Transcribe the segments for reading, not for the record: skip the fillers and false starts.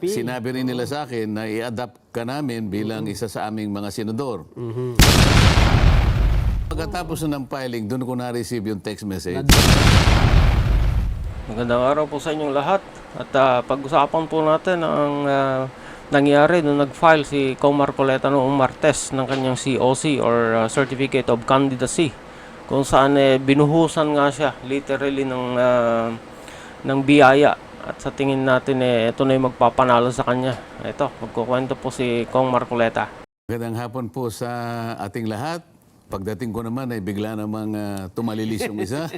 sinabi rin nila sa akin na i-adapt ka namin bilang isa sa aming mga senador. Pagkatapos ng filing, doon ko na-receive yung text message. Magandang araw po sa inyong lahat. At pag-usapan po natin ang nangyari nung nag-file si Kong Marcoleta noong Martes ng kanyang COC or Certificate of Candidacy, kung saan binuhusan nga siya literally ng biyaya. At sa tingin natin ito na yung magpapanalo sa kanya. Ito, magkukwento po si Kong Marcoleta. Magandang hapon po sa ating lahat. Pagdating ko naman ay bigla namang tumalilis yung isa.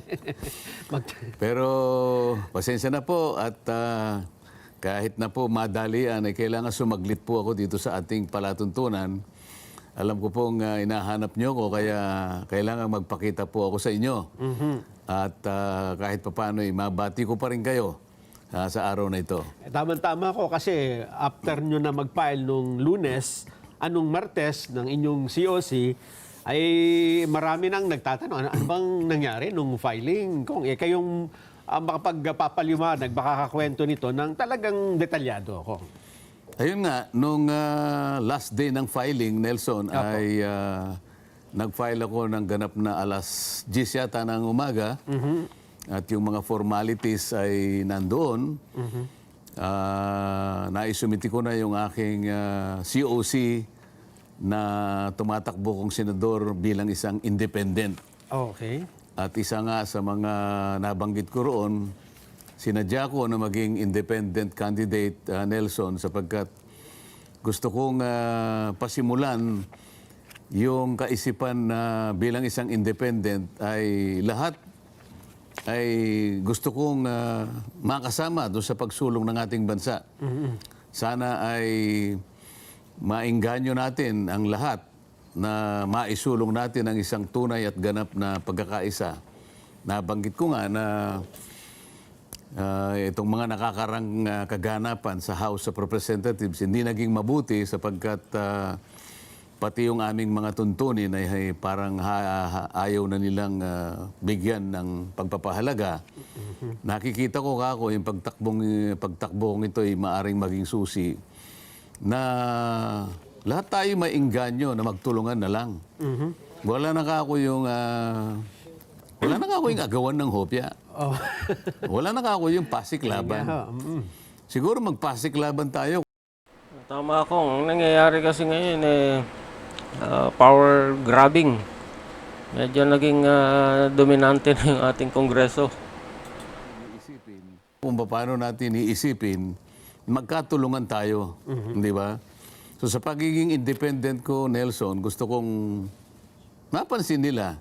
Pero pasensya na po at kahit na po madalian ay kailangan sumaglit po ako dito sa ating palatuntunan. Alam ko pong hinahanap nyo ko kaya kailangan magpakita po ako sa inyo. At kahit papaano mabati ko pa rin kayo sa araw na ito. Tama-tama ko kasi after nyo na mag-file nung Lunes, anong Martes ng inyong COC, ay marami nang nagtatanong, ano bang nangyari nung filing? Kung kayong makapagpapaliwanag, makakakwento nito ng talagang detalyado ako. Ayun nga, nung last day ng filing, Nelson, ay nag-file ako ng ganap na alas 10 yata ng umaga. At yung mga formalities ay nandoon. Naisumiti ko na yung aking COC na tumatakbo kong senador bilang isang independent. Okay. At isa nga sa mga nabanggit ko roon, sinadya ko na maging independent candidate, Nelson, sapagkat gusto kong pasimulan yung kaisipan na bilang isang independent ay lahat ay gusto kong makasama doon sa pagsulong ng ating bansa. Sana ay maengganyo natin ang lahat na maisulong natin ang isang tunay at ganap na pagkakaisa. Nabanggit ko nga na itong mga nakakarang kaganapan sa House of Representatives hindi naging mabuti sapagkat pati yung aming mga tuntunin ay parang ayaw na nilang bigyan ng pagpapahalaga. Nakikita ko kako yung pagtakbong ito ay maaring maging susi na lahat tayo maingganyo na magtulungan na lang. Wala na kako yung agawan ng hopya. Wala na kako yung pasiklaban. Siguro magpasiklaban tayo. Tama ako. Ang nangyayari kasi ngayon power grabbing. Medyo naging dominante na yung ating kongreso. Kung paano natin iisipin, magkatulungan tayo. Di ba? So sa pagiging independent ko, Nelson, gusto kong mapansin nila.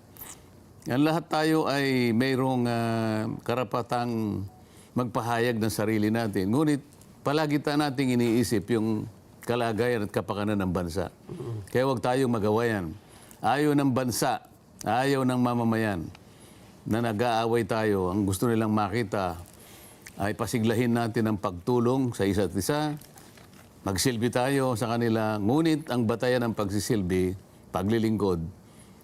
Ang lahat tayo ay mayroong karapatang magpahayag ng sarili natin. Ngunit palagi nating iniisip yung kalagayan at kapakanan ng bansa. Kaya huwag tayong magawa yan. Ayaw ng bansa, ayaw ng mamamayan na nag-aaway tayo. Ang gusto nilang makita ay pasiglahin natin ang pagtulong sa isa't isa. Magsilbi tayo sa kanila. Ngunit ang batayan ng pagsisilbi, paglilingkod,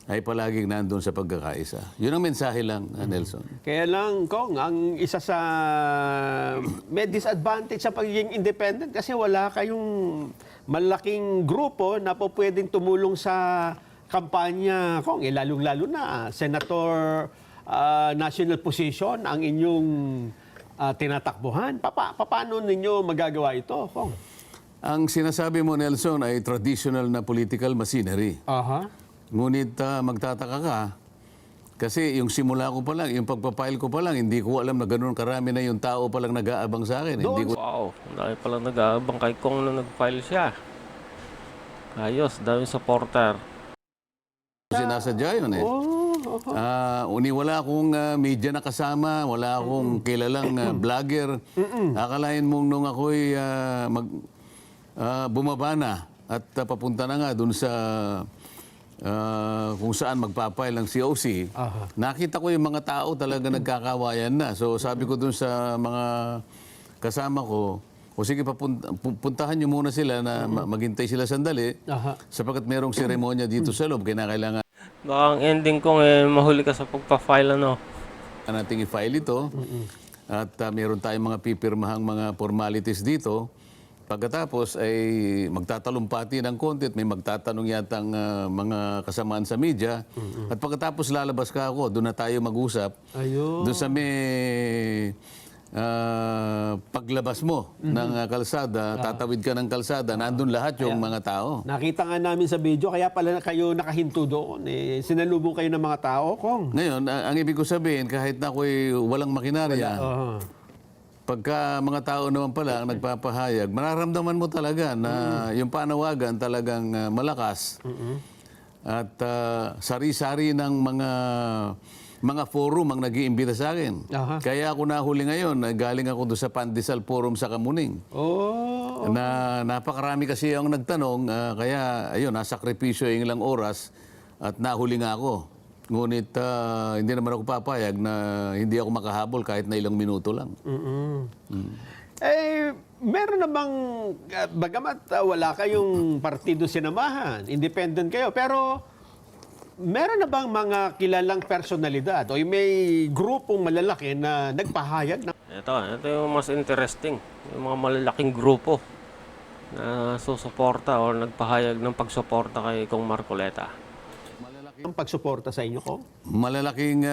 ay palaging nandun sa pagkakaisa. Yun ang mensahe lang, Nelson. Kaya lang, Kong, ang isa sa may disadvantage sa pagiging independent kasi wala kayong malaking grupo na po pwedeng tumulong sa kampanya, Kong. Lalong-lalo na, senator, national position ang inyong tinatakbuhan. Paano ninyo magagawa ito, Kong? Ang sinasabi mo, Nelson, ay traditional na political machinery. Ngunit magtataka ka, kasi yung simula ko pa lang, yung pagpapile ko pa lang, hindi ko alam na ganoon karami na yung tao palang nag-aabang sa akin. Hindi ko... Wow, dahil palang nag-aabang kay Kong nung nag-file siya. Ayos, dahil supporter. Sinasadya yun eh. Wala akong media na kasama, wala akong kilalang vlogger. Akalain mong nung ako'y bumaba na at papunta na nga dun sa kung saan magpapile ng COC, nakita ko yung mga tao talaga nagkakawayan na. So sabi ko dun sa mga kasama ko, o sige, puntahan nyo muna sila na maghintay sila sandali sapagkat merong seremonya dito sa loob. Kailangan Baka ang ending kong mahuli ka sa pagpa-file nating i-file ito. At meron tayong mga pipirmahang mga formalities dito. pagkatapos ay magtatalumpati ng konti at may magtatanong yatang mga kasamaan sa media. At pagkatapos lalabas ka ako, doon na tayo mag-usap. Ayun. Doon sa may paglabas mo ng kalsada, tatawid ka ng kalsada, nandun lahat yung mga tao. Nakita nga namin sa video, kaya pala kayo nakahinto doon. Sinalubong kayo ng mga tao, Kong. Ngayon, ang ibig ko sabihin, kahit na ako'y walang makinarya, Oo. pagka mga tao naman pala ang nagpapahayag, mararamdaman mo talaga na yung panawagan talagang malakas. At sari-sari ng mga forum ang nag-iimbita sa akin. Aha. Kaya ako nahuli ngayon, galing ako doon sa Pandesal Forum sa Kamuning. Oh. Na napakarami kasi ang nagtanong, kaya ayun, nasakripisyo yung ilang oras at nahuli nga ako. Ngunit hindi naman ako papayag na hindi ako makahabol kahit na ilang minuto lang. Meron na bang, bagamat wala kayong partido sinamahan, independent kayo, pero meron na bang mga kilalang personalidad o may grupong malalaki na nagpahayag na Ito yung mas interesting. Yung mga malalaking grupo na susuporta o nagpahayag ng pagsuporta kay Kong Marcoleta. ang pagsuporta sa inyo, Kong? Malalaking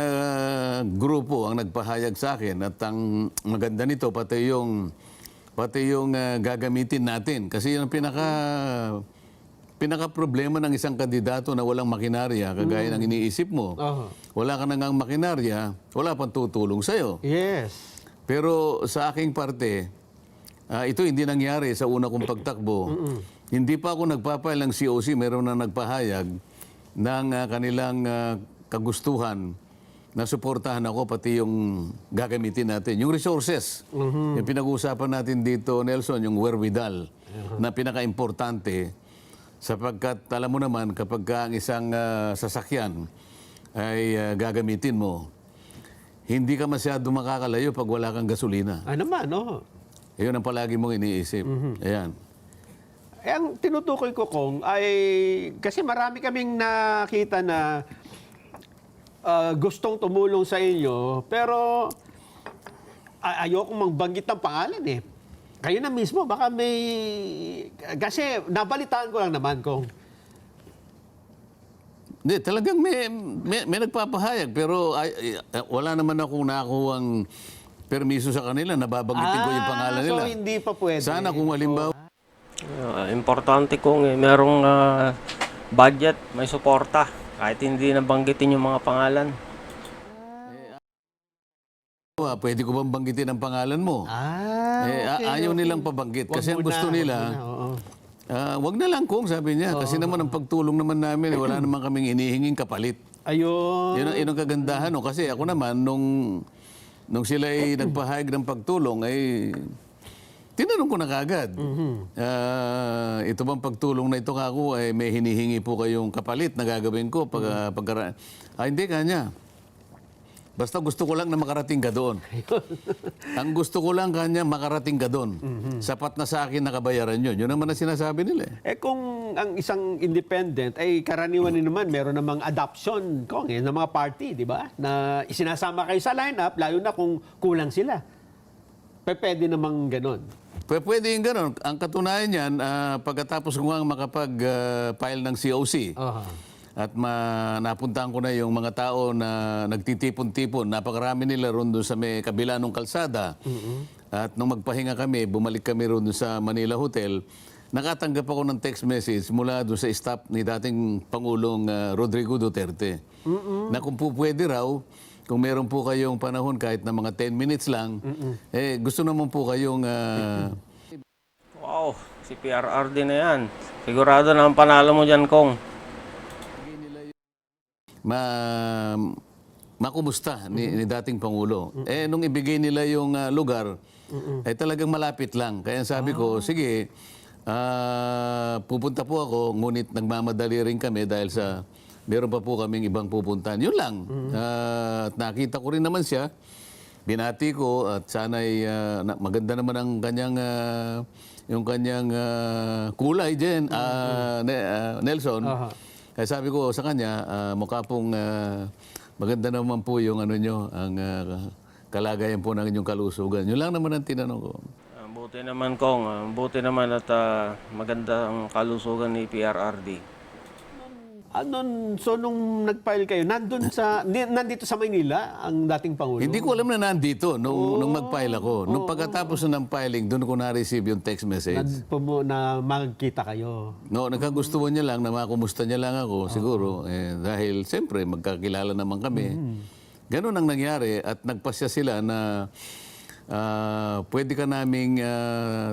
grupo ang nagpahayag sa akin at ang maganda nito pati yung gagamitin natin kasi yung pinaka problema ng isang kandidato na walang makinarya kagaya ng iniisip mo. Aha. Wala ka nang makinarya, wala pang tutulong sa'yo. Yes. Pero sa aking parte, ito hindi nangyari sa una kong pagtakbo. Hindi pa ako nagpapail ng COC, meron na nagpahayag ng kanilang kagustuhan na suportahan ako pati yung gagamitin natin. Yung resources, yung pinag-uusapan natin dito, Nelson, yung wherewithal na pinaka-importante sapagkat alam mo naman kapag ang isang sasakyan ay gagamitin mo, hindi ka masyado makakalayo pag wala kang gasolina. Naman, no? Yun ang palagi mong iniisip. Ayan. Ang tinutukoy ko, Kong, ay kasi marami kaming nakita na gustong tumulong sa inyo, pero ayokong magbanggit ng pangalan eh. Kayo na mismo, baka may... Kasi nabalitaan ko lang naman, Kong. Hindi, talagang may nagpapahayag, pero wala naman akong nakuhang permiso sa kanila, nababanggitin ko yung pangalan nila. So hindi pa pwede. Sana kung halimbawa, Importante kung merong budget, may suporta. Kahit hindi nabanggitin yung mga pangalan. pwede ko bang banggitin ang pangalan mo? Ayaw nilang pabanggit kasi ang gusto nila, wag na lang kung sabi niya. Kasi naman ang pagtulong naman namin, wala naman kaming inihinging kapalit. Ayun. Yun ang kagandahan. No? Kasi ako naman, nung sila ay nagpahayag ng pagtulong, ay tinanong ko na kagad. Ito bang pagtulong na ito kako, ay may hinihingi po kayong kapalit na gagawin ko hindi kanya. Basta gusto ko lang na makarating ka doon. Ang gusto ko lang kanya makarating ka doon. Sapat na sa akin nakabayaran yun. Yun naman ang sinasabi nila. Kung ang isang independent ay karaniwan din naman, meron namang adoption, Kong, ng mga party, di ba? Na isinasama kayo sa lineup, lalo na kung kulang sila. Pwede namang ganon. Pwede yung gano'n. Ang katunayan niyan, pagkatapos ko nga makapag-file ng COC, at napuntahan ko na yung mga tao na nagtitipon-tipon. Napakarami nila ron doon sa may kabila ng kalsada. At nung magpahinga kami, bumalik kami ron doon sa Manila Hotel, nakatanggap ako ng text message mula doon sa staff ni dating Pangulong Rodrigo Duterte. Na kung po pwede raw, kung meron po kayong panahon kahit na mga 10 minutes lang, gusto naman po kayong... Wow, si PRRD na yan. Sigurado na ang panalo mo dyan, Kong. Makumusta ni dating Pangulo. Nung ibigay nila yung lugar, ay talagang malapit lang. Kaya sabi ko, sige, pupunta po ako, ngunit nagmamadali rin kami dahil sa meron pa po kaming ibang pupuntahan. Yun lang. At nakita ko rin naman siya, binati ko at sana'y maganda naman ang kanyang yung kanyang kulay dyan, Nelson. Kaya sabi ko sa kanya, mukha pong maganda naman po yung ano nyo, ang kalagayan po ng inyong kalusugan. Yun lang naman ang tinanong ko. Buti naman, Kong. Buti naman at maganda ang kalusugan ni PRRD. So nung nag-file kayo, nandito sa Maynila ang dating Pangulo? Hindi ko alam na nandito nung mag-file ako. Nung pagkatapos ng filing, doon ko na-receive yung text message. Na magkita kayo. No, nagkagustuhan niya lang na makumusta niya lang ako, siguro. Dahil siyempre, magkakilala naman kami. Ganun ang nangyari at nagpasya sila na pwede ka naming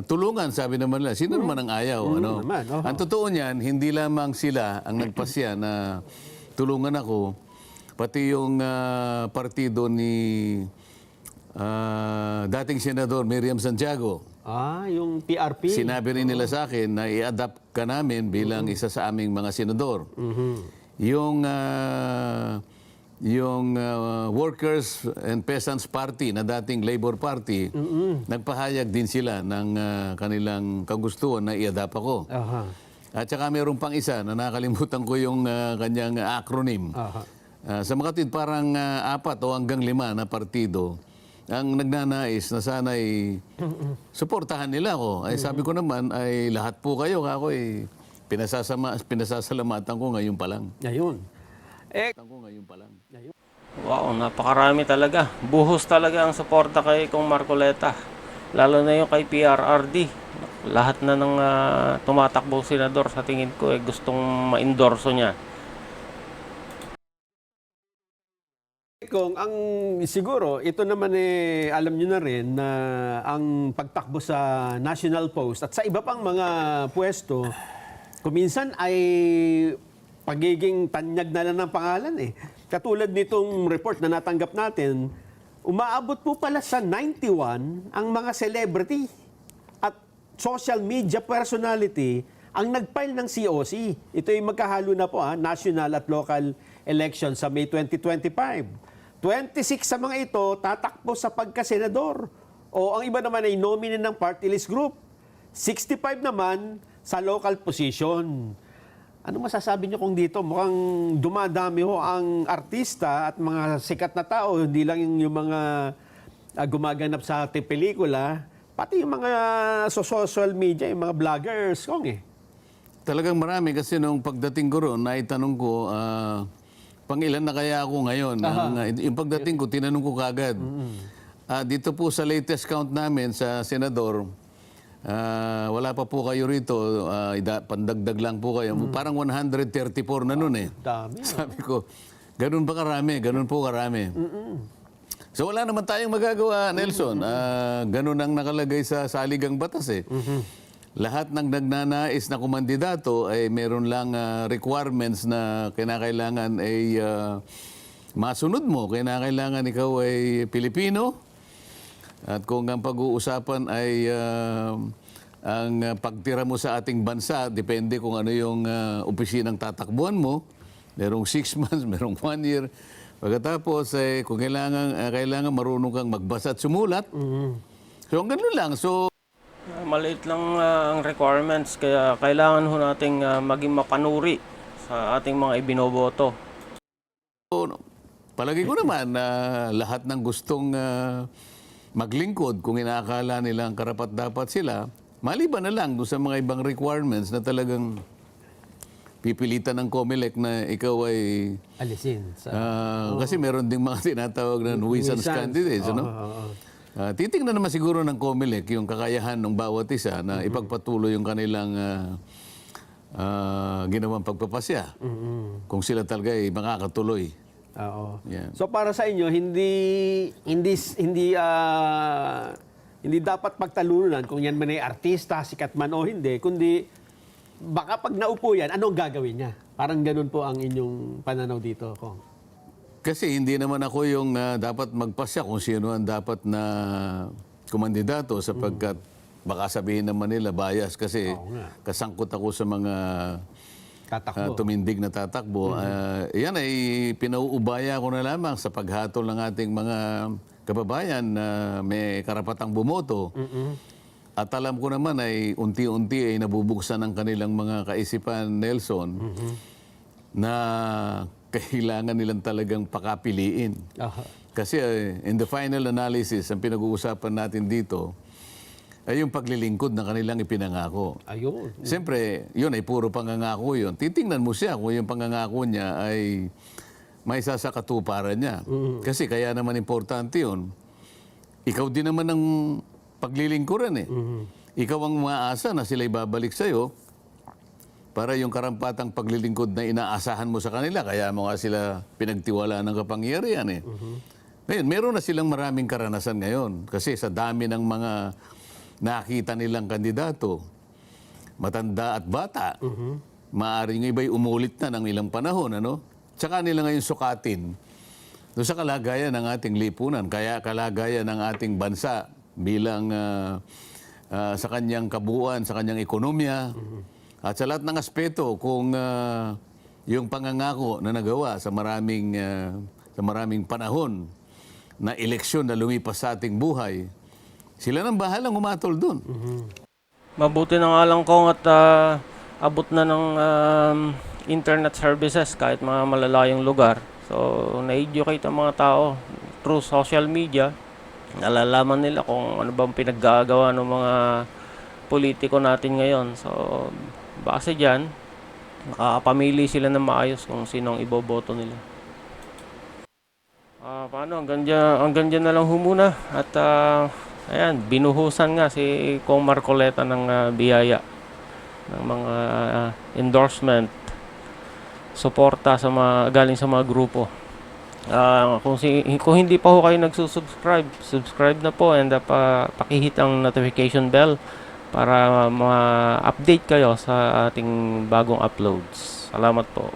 tulungan, sabi naman nila. Sino naman ang ayaw? Ano? Naman, Ang totoo niyan, hindi lamang sila ang nagpasya na tulungan ako, pati yung partido ni dating Senador Miriam Santiago. Yung PRP? Sinabi rin nila sa akin na i-adapt ka namin bilang isa sa aming mga senador. Yung Workers and Peasants Party na dating Labor Party, nagpahayag din sila ng kanilang kagustuhan na i-adapt ako. At saka mayroon pang isa na nakalimutan ko yung kanyang acronym. Sa makatid parang 4 o hanggang 5 na partido ang nagnanais na sana'y suportahan nila ako. Ay sabi ko naman ay lahat po kayo ako pinasasalamatan ko ngayon pa lang. Ngayon. Wow, napakarami talaga. Buhos talaga ang suporta kay Kong Marcoleta. Lalo na yung kay PRRD. Lahat na ng tumatakbong senador sa tingin ko gustong ma-endorso niya. Kung siguro, ito naman alam nyo na rin na ang pagtakbo sa National Post at sa iba pang mga pwesto, kuminsan ay pagiging tanyag na lang ng pangalan Katulad nitong report na natanggap natin, umaabot po pala sa 91 ang mga celebrity at social media personality ang nag-file ng COC. Ito ay magkahalo na po national at local election sa May 2025. 26 sa mga ito tatakbo sa pagkasenador. O ang iba naman ay nominee ng party list group. 65 naman sa local position. Ano masasabi niyo kung dito? Mukhang dumadami ang artista at mga sikat na tao, hindi lang yung mga gumaganap sa pelikula, pati yung mga social media, yung mga vloggers, Talagang marami kasi nung pagdating ko roon, naitanong ko, pangilan na kaya ako ngayon? Yung pagdating ko, tinanong ko kagad. Dito po sa latest count namin sa Senador, wala pa po kayo rito, pandagdag lang po kayo. Parang 134 na nun Dami. Sabi ko, ganun ba karami? Ganun po karami. So wala naman tayong magagawa, Nelson. Ganun ang nakalagay sa saligang batas Lahat ng nagnanais na kumandidato ay meron lang requirements na kinakailangan ay masunod mo. Kinakailangan ikaw ay Pilipino. At kung ang pag-uusapan ay ang pagtira mo sa ating bansa, depende kung ano yung opisinang tatakbuhan mo. Merong 6 months, merong 1 year. Pagkatapos, kung kailangan marunong kang magbasa at sumulat. So, ganun lang. So, Maliit lang ang requirements, kaya kailangan ho nating maging mapanuri sa ating mga ibinoboto. palagi ko naman na lahat ng gustong maglingkod kung inaakala nilang karapat-dapat sila, maliban na lang doon sa mga ibang requirements na talagang pipilitan ng COMELEC na ikaw ay alisin. kasi meron ding mga tinatawag na nuisance candidates. Titingnan naman siguro ng COMELEC yung kakayahan ng bawat isa na ipagpatuloy yung kanilang ginawang pagpapasya. Kung sila talaga ay makakatuloy. Oo. Yeah. So para sa inyo hindi dapat pagtalunan kung yan man ay artista, sikat man o hindi, kundi baka pag naupo yan, anong gagawin niya? Parang ganun po ang inyong pananaw dito, Kong. Kasi hindi naman ako yung dapat magpasya kung sino ang dapat na kumandidato sapagkat baka sabihin naman nila bias kasi kasangkot ako sa mga tumindig na tatakbo. Yan ay pinauubaya ko na lamang sa paghatol ng ating mga kababayan na may karapatang bumoto. At alam ko naman ay unti-unti ay nabubuksan ng kanilang mga kaisipan, Nelson, na kailangan nilang talagang pakapiliin. Kasi in the final analysis, ang pinag-uusapan natin dito, ay yung paglilingkod na kanilang ipinangako. Ayun. Siyempre, yun ay puro pangangako yun. Titingnan mo siya kung yung pangangako niya ay may isa sa katuparan niya. Kasi kaya naman importante yun. Ikaw din naman ang paglilingkuran eh. Ikaw ang maasa na sila'y babalik sa'yo para yung karampatang paglilingkod na inaasahan mo sa kanila. Kaya mo nga sila pinagtiwalaan ng kapangyarihan eh. Ngayon, meron na silang maraming karanasan ngayon. Kasi sa dami ng mga nakita nilang kandidato, matanda at bata, maaaring iba'y umulit na ng ilang panahon, ano? Tsaka nila ngayon sukatin doon sa kalagayan ng ating lipunan, kaya kalagayan ng ating bansa bilang sa kanyang kabuuan, sa kanyang ekonomiya, at sa lahat ng aspeto kung yung pangangako na nagawa sa maraming panahon na eleksyon na lumipas sa ating buhay, sila nang bahalang umatol doon. Mabuti na nga lang kung at abot na ng internet services kahit mga malalayong lugar. So, na-educate ang mga tao through social media. Nalalaman nila kung ano bang pinaggagawa ng mga politiko natin ngayon. So, base dyan, nakakapamili sila ng maayos kung sino ang iboboto nila. Paano? Hanggang dyan na lang muna. At ayan, binuhusan nga si Kong Marcoleta ng biyaya ng mga endorsement, suporta sa galing sa mga grupo. Kung hindi pa ho kayo subscribe na po, and pakihit ang notification bell para ma-update kayo sa ating bagong uploads. Salamat po.